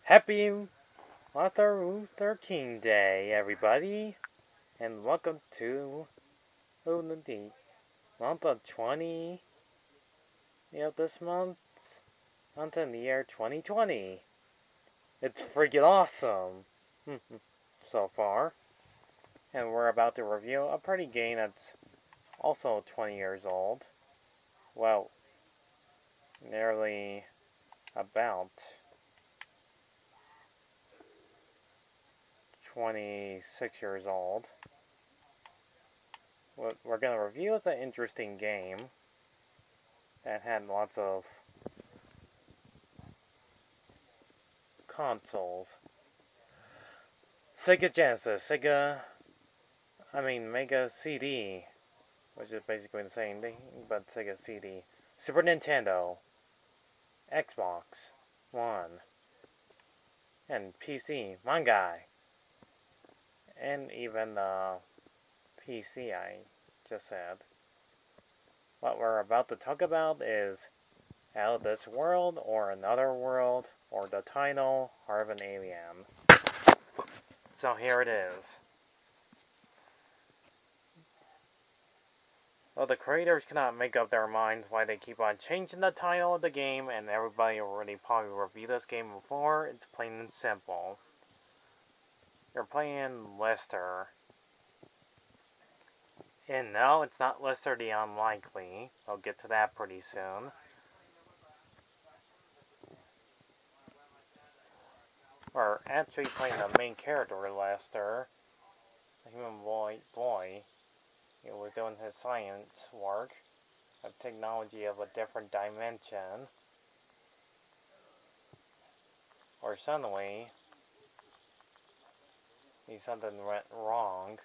Happy Martin Luther King Day, everybody, and welcome to the month of 20, this month, in the year 2020. It's freaking awesome so far, and we're about to review a pretty game that's also 20 years old. Well, nearly about 26 years old. What we're going to review is an interesting game that had lots of consoles. Sega Genesis, Mega CD, which is basically the same thing, but Sega CD. Super Nintendo, Xbox One, and PC, Mangai, and even the PC I just said. What we're about to talk about is Out of This World, or Another World, or the title, Heart of an Alien. So here it is. Well, the creators cannot make up their minds why they keep on changing the title of the game, and everybody already probably reviewed this game before. It's plain and simple. You're playing Lester. And no, it's not Lester the Unlikely. I'll get to that pretty soon. We're actually playing the main character, Lester, a human boy. He was doing his science work of technology of a different dimension. Or suddenly, something went wrong.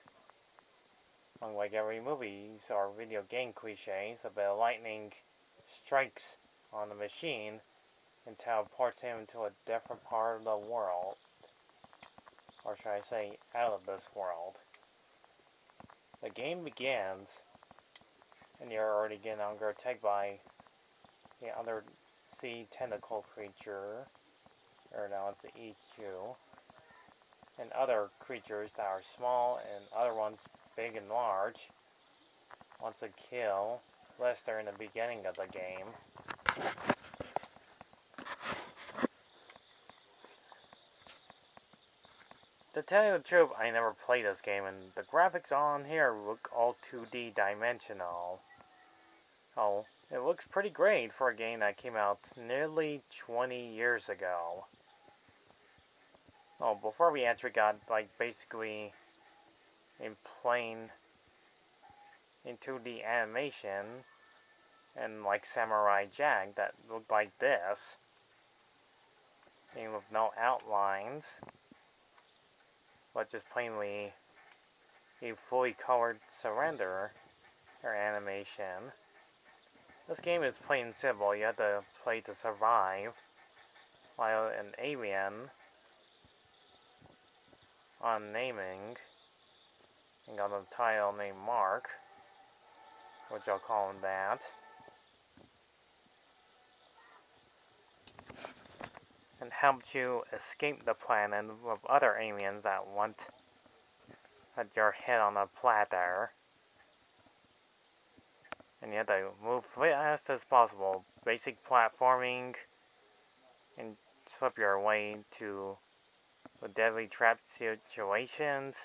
Unlike every movies or video game cliches, a bit of lightning strikes on the machine and teleports him into a different part of the world. Or should I say, out of this world. The game begins, and you're already getting attacked by the other sea tentacle creature, or now it's the E2, and other creatures that are small and other ones big and large. Wants to kill Lester in the beginning of the game. To tell you the truth, I never played this game, and the graphics on here look all 2D dimensional. Oh, it looks pretty great for a game that came out nearly 20 years ago. Oh, before we actually got, basically in 2D animation, and Samurai Jack that looked like this. Game with no outlines, but just plainly a fully colored surrender or animation. This game is plain and simple. You have to play to survive, while an alien on naming, and got a title named Mark, which I'll call him that, and helps you escape the planet with other aliens that want your head on a platter. And you have to move fast as possible. Basic platforming, and slip your way to the deadly trap situations.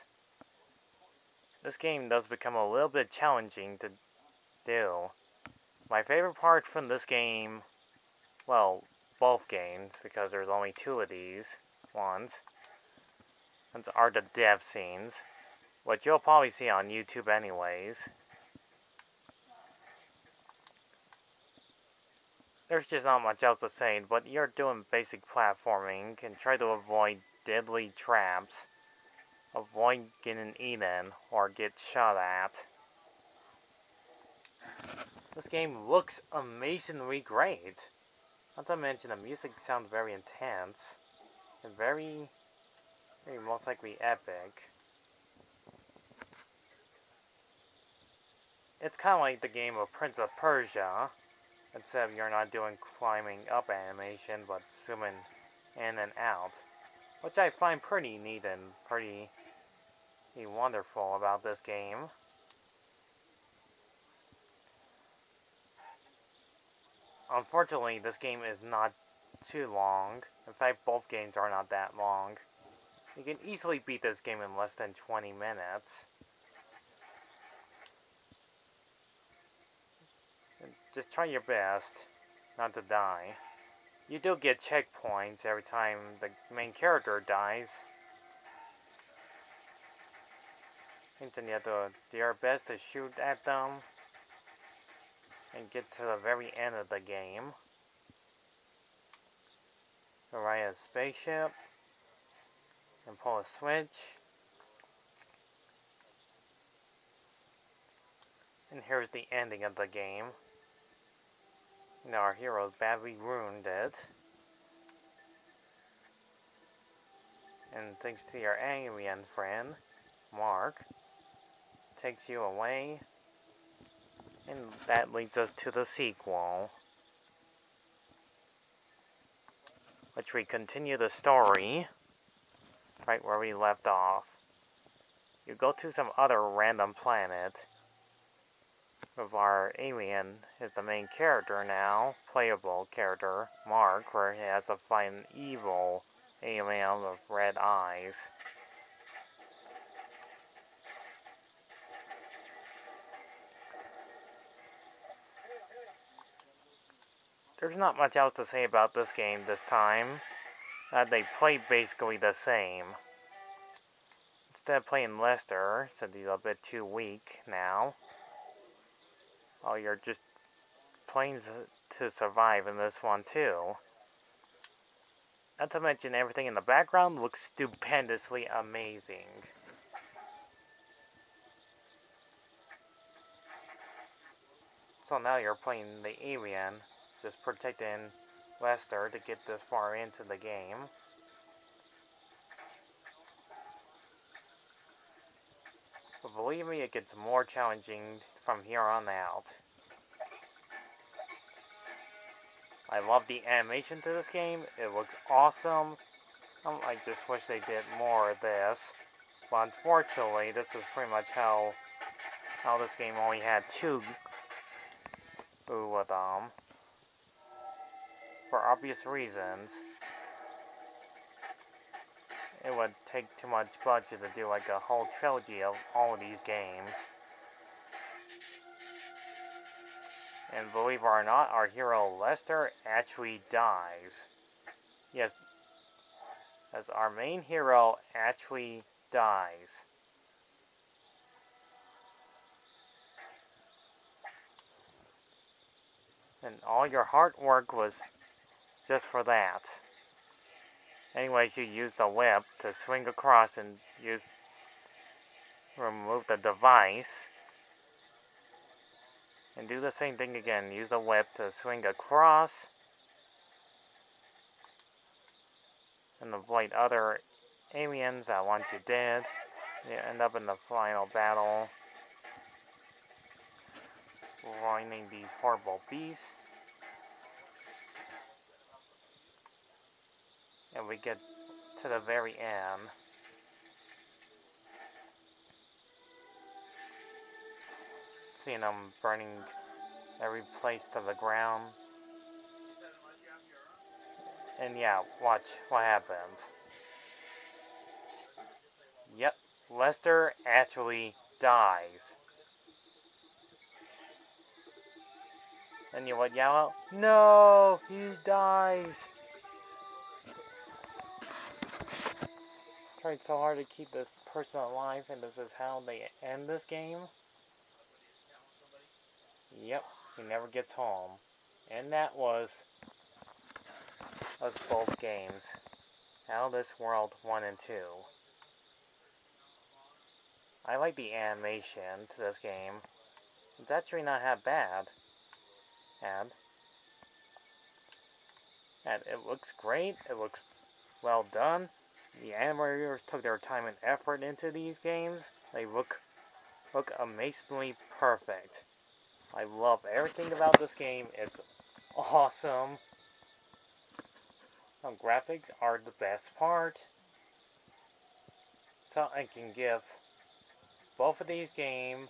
This game does become a little bit challenging to do. My favorite part from this game, well, both games, because there's only two of these ones, are the death scenes, which you'll probably see on YouTube anyways. There's just not much else to say, but you're doing basic platforming and try to avoid deadly traps, avoid getting eaten or get shot at. This game looks amazingly great. Not to mention the music sounds very intense and very most likely epic. It's kind of like the game of Prince of Persia, except you're not doing climbing up animation, but zooming in and out, which I find pretty neat and pretty wonderful about this game. Unfortunately, this game is not too long. In fact, both games are not that long. You can easily beat this game in less than 20 minutes. Just try your best not to die. You do get checkpoints every time the main character dies. And then you have to do your best to shoot at them and get to the very end of the game. Go ride a spaceship and pull a switch. And here's the ending of the game. Now our hero's badly wounded. And thanks to your alien friend, Mark, takes you away. And that leads us to the sequel, which we continue the story right where we left off. You go to some other random planet with our alien is the main character now, playable character, Mark, where he has to fight an evil alien with red eyes. There's not much else to say about this game this time. They play basically the same. Instead of playing Lester, since he's a bit too weak now, you're just playing to survive in this one too. Not to mention everything in the background looks stupendously amazing. So now you're playing the alien, just protecting Lester to get this far into the game. But believe me, it gets more challenging from here on out. I love the animation to this game. It looks awesome. I just wish they did more of this. But unfortunately, this is pretty much how this game only had 2 of them. For obvious reasons. It would take too much budget to do like a whole trilogy of all of these games. And believe it or not, our hero Lester actually dies. Yes, as our main hero actually dies. And all your hard work was just for that. Anyways, you use the whip to swing across and remove the device. And do the same thing again. Use the whip to swing across. And avoid other aliens that want you dead. You end up in the final battle, finding these horrible beasts. And we get to the very end. Seeing them burning every place to the ground. And yeah, watch what happens. Yep, Lester actually dies. And you would yell out, "No, he dies!" Tried so hard to keep this person alive, and this is how they end this game. Yep, he never gets home. And that was both games. Out of this World 1 and 2. I like the animation to this game. It's actually not that bad. And it looks great. It looks well done. The animators took their time and effort into these games. They look amazingly perfect. I love everything about this game. It's awesome. graphics are the best part. So I can give both of these games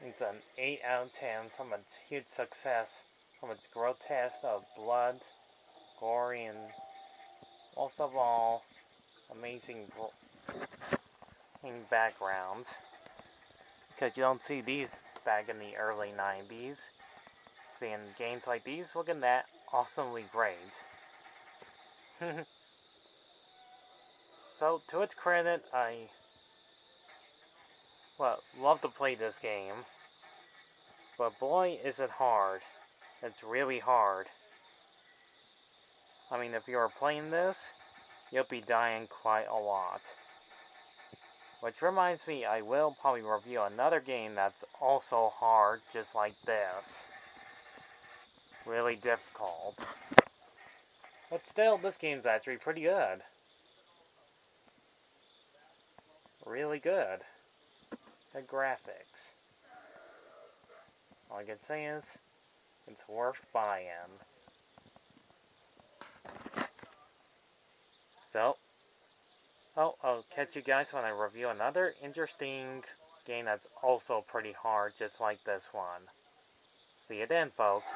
it's an 8 out of 10 from its huge success, from its grotesque of blood, gory, and most of all, amazing backgrounds. Because you don't see these back in the early 90s. Seeing games like these, look at that, awesomely great. So, to its credit, I love to play this game. But boy, is it hard. It's really hard. I mean, if you were playing this, you'll be dying quite a lot. Which reminds me, I will probably review another game that's also hard, just like this. Really difficult. But still, this game's actually pretty good. Really good. The graphics. All I can say is, it's worth buying. So, I'll catch you guys when I review another interesting game that's also pretty hard, just like this one. See you then, folks.